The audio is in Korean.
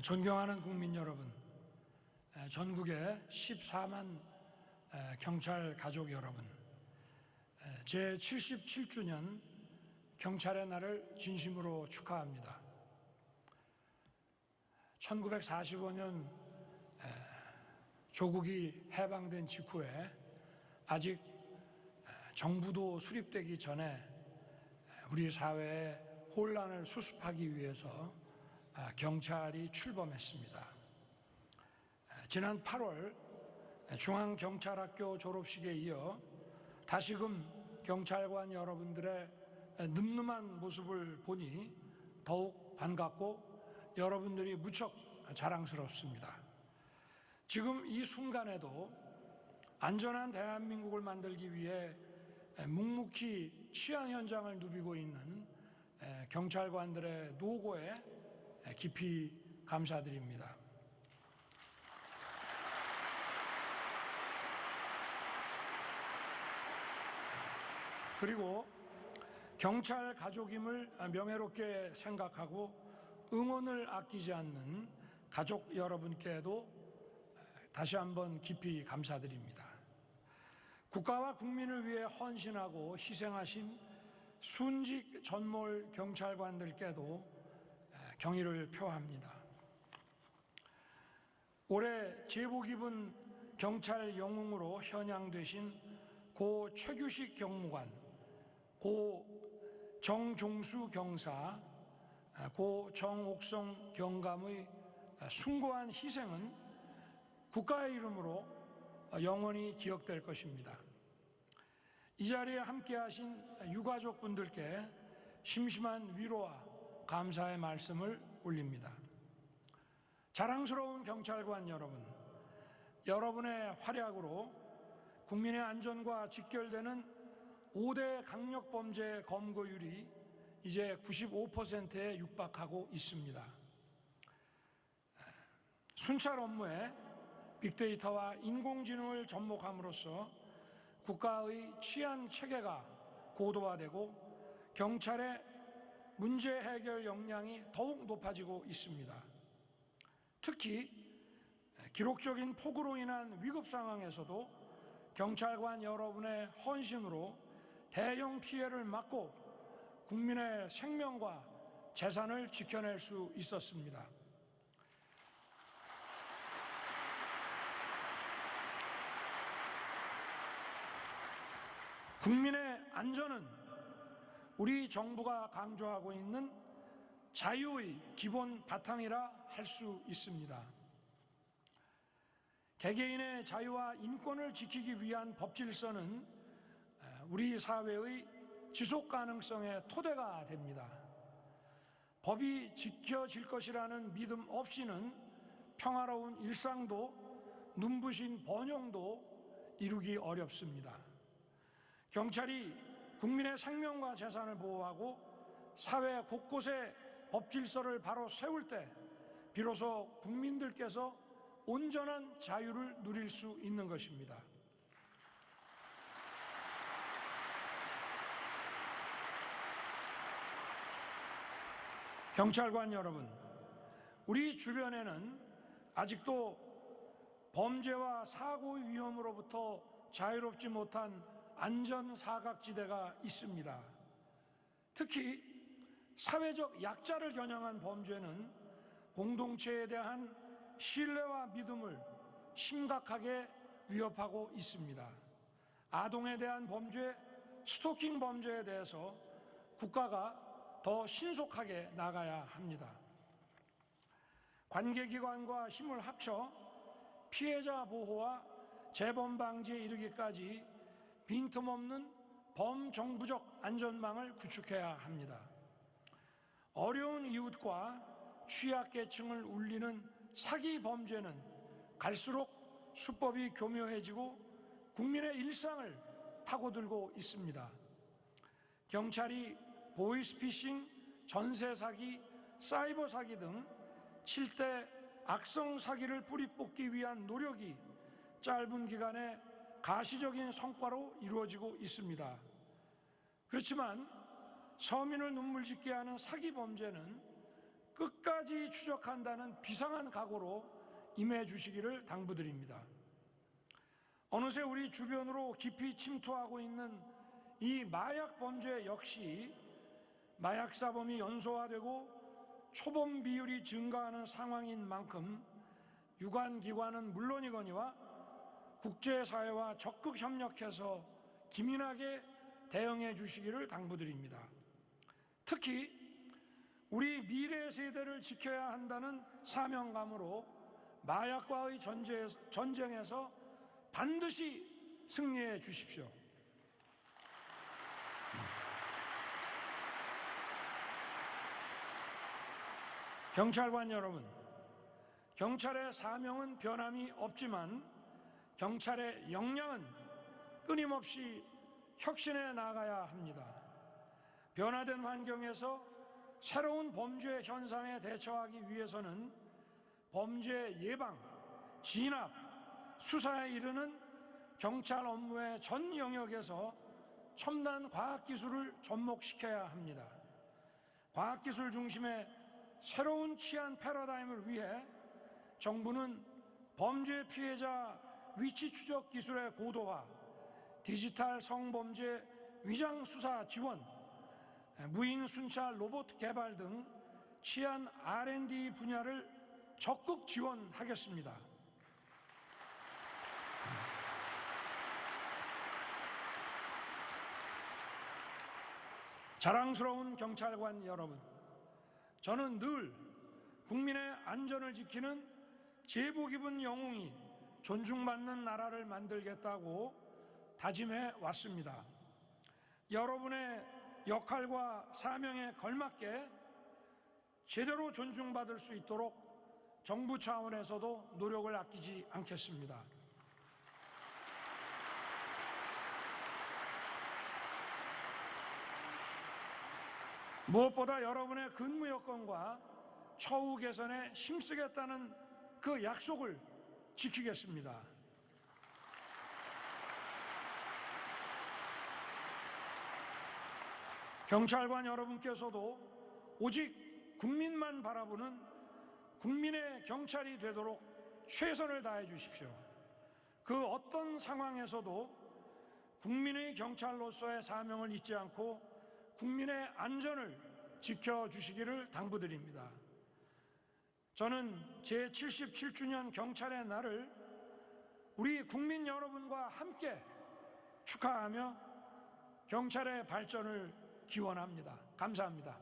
존경하는 국민 여러분, 전국의 14만 경찰 가족 여러분, 제77주년 경찰의 날을 진심으로 축하합니다. 1945년 조국이 해방된 직후에 아직 정부도 수립되기 전에 우리 사회의 혼란을 수습하기 위해서 경찰이 출범했습니다. 지난 8월 중앙경찰학교 졸업식에 이어 다시금 경찰관 여러분들의 늠름한 모습을 보니 더욱 반갑고 여러분들이 무척 자랑스럽습니다. 지금 이 순간에도 안전한 대한민국을 만들기 위해 묵묵히 치안 현장을 누비고 있는 경찰관들의 노고에 깊이 감사드립니다. 그리고 경찰 가족임을 명예롭게 생각하고 응원을 아끼지 않는 가족 여러분께도 다시 한번 깊이 감사드립니다. 국가와 국민을 위해 헌신하고 희생하신 순직 전몰 경찰관들께도 경의를 표합니다. 올해 제복 입은 경찰 영웅으로 현양되신 고 최규식 경무관, 고 정종수 경사, 고 정옥성 경감의 숭고한 희생은 국가의 이름으로 영원히 기억될 것입니다. 이 자리에 함께하신 유가족분들께 심심한 위로와 감사의 말씀을 올립니다. 자랑스러운 경찰관 여러분, 여러분의 활약으로 국민의 안전과 직결되는 5대 강력범죄 검거율이 이제 95%에 육박하고 있습니다. 순찰 업무에 빅데이터와 인공지능을 접목함으로써 국가의 치안 체계가 고도화되고 경찰의 문제 해결 역량이 더욱 높아지고 있습니다. 특히 기록적인 폭우로 인한 위급 상황에서도 경찰관 여러분의 헌신으로 대형 피해를 막고 국민의 생명과 재산을 지켜낼 수 있었습니다. 국민의 안전은 우리 정부가 강조하고 있는 자유의 기본 바탕이라 할 수 있습니다. 개개인의 자유와 인권을 지키기 위한 법 질서는 우리 사회의 지속 가능성의 토대가 됩니다. 법이 지켜질 것이라는 믿음 없이는 평화로운 일상도 눈부신 번영도 이루기 어렵습니다. 경찰이 국민의 생명과 재산을 보호하고 사회 곳곳에 법 질서를 바로 세울 때 비로소 국민들께서 온전한 자유를 누릴 수 있는 것입니다. 경찰관 여러분, 우리 주변에는 아직도 범죄와 사고의 위험으로부터 자유롭지 못한 안전사각지대가 있습니다. 특히 사회적 약자를 겨냥한 범죄는 공동체에 대한 신뢰와 믿음을 심각하게 위협하고 있습니다. 아동에 대한 범죄, 스토킹 범죄에 대해서 국가가 더 신속하게 나가야 합니다. 관계기관과 힘을 합쳐 피해자 보호와 재범 방지에 이르기까지 빈틈없는 범정부적 안전망을 구축해야 합니다. 어려운 이웃과 취약계층을 울리는 사기 범죄는 갈수록 수법이 교묘해지고 국민의 일상을 파고들고 있습니다. 경찰이 보이스피싱, 전세사기, 사이버 사기 등 7대 악성 사기를 뿌리 뽑기 위한 노력이 짧은 기간에 가시적인 성과로 이루어지고 있습니다. 그렇지만 서민을 눈물짓게 하는 사기 범죄는 끝까지 추적한다는 비상한 각오로 임해 주시기를 당부드립니다. 어느새 우리 주변으로 깊이 침투하고 있는 이 마약 범죄 역시 마약 사범이 연소화되고 초범 비율이 증가하는 상황인 만큼 유관 기관은 물론이거니와 국제사회와 적극 협력해서 기민하게 대응해 주시기를 당부드립니다. 특히 우리 미래 세대를 지켜야 한다는 사명감으로 마약과의 전쟁에서 반드시 승리해 주십시오. 경찰관 여러분, 경찰의 사명은 변함이 없지만 경찰의 역량은 끊임없이 혁신해 나가야 합니다. 변화된 환경에서 새로운 범죄 현상에 대처하기 위해서는 범죄 예방, 진압, 수사에 이르는 경찰 업무의 전 영역에서 첨단 과학기술을 접목시켜야 합니다. 과학기술 중심의 새로운 치안 패러다임을 위해 정부는 범죄 피해자 위치 추적 기술의 고도화, 디지털 성범죄 위장 수사 지원, 무인 순찰 로봇 개발 등 치안 R&D 분야를 적극 지원하겠습니다. 자랑스러운 경찰관 여러분, 저는 늘 국민의 안전을 지키는 제복 입은 영웅이 존중받는 나라를 만들겠다고 다짐해 왔습니다. 여러분의 역할과 사명에 걸맞게 제대로 존중받을 수 있도록 정부 차원에서도 노력을 아끼지 않겠습니다. 무엇보다 여러분의 근무 여건과 처우 개선에 힘쓰겠다는 그 약속을 지키겠습니다. 경찰관 여러분께서도 오직 국민만 바라보는 국민의 경찰이 되도록 최선을 다해 주십시오. 그 어떤 상황에서도 국민의 경찰로서의 사명을 잊지 않고 국민의 안전을 지켜주시기를 당부드립니다. 저는 제77주년 경찰의 날을 우리 국민 여러분과 함께 축하하며 경찰의 발전을 기원합니다. 감사합니다.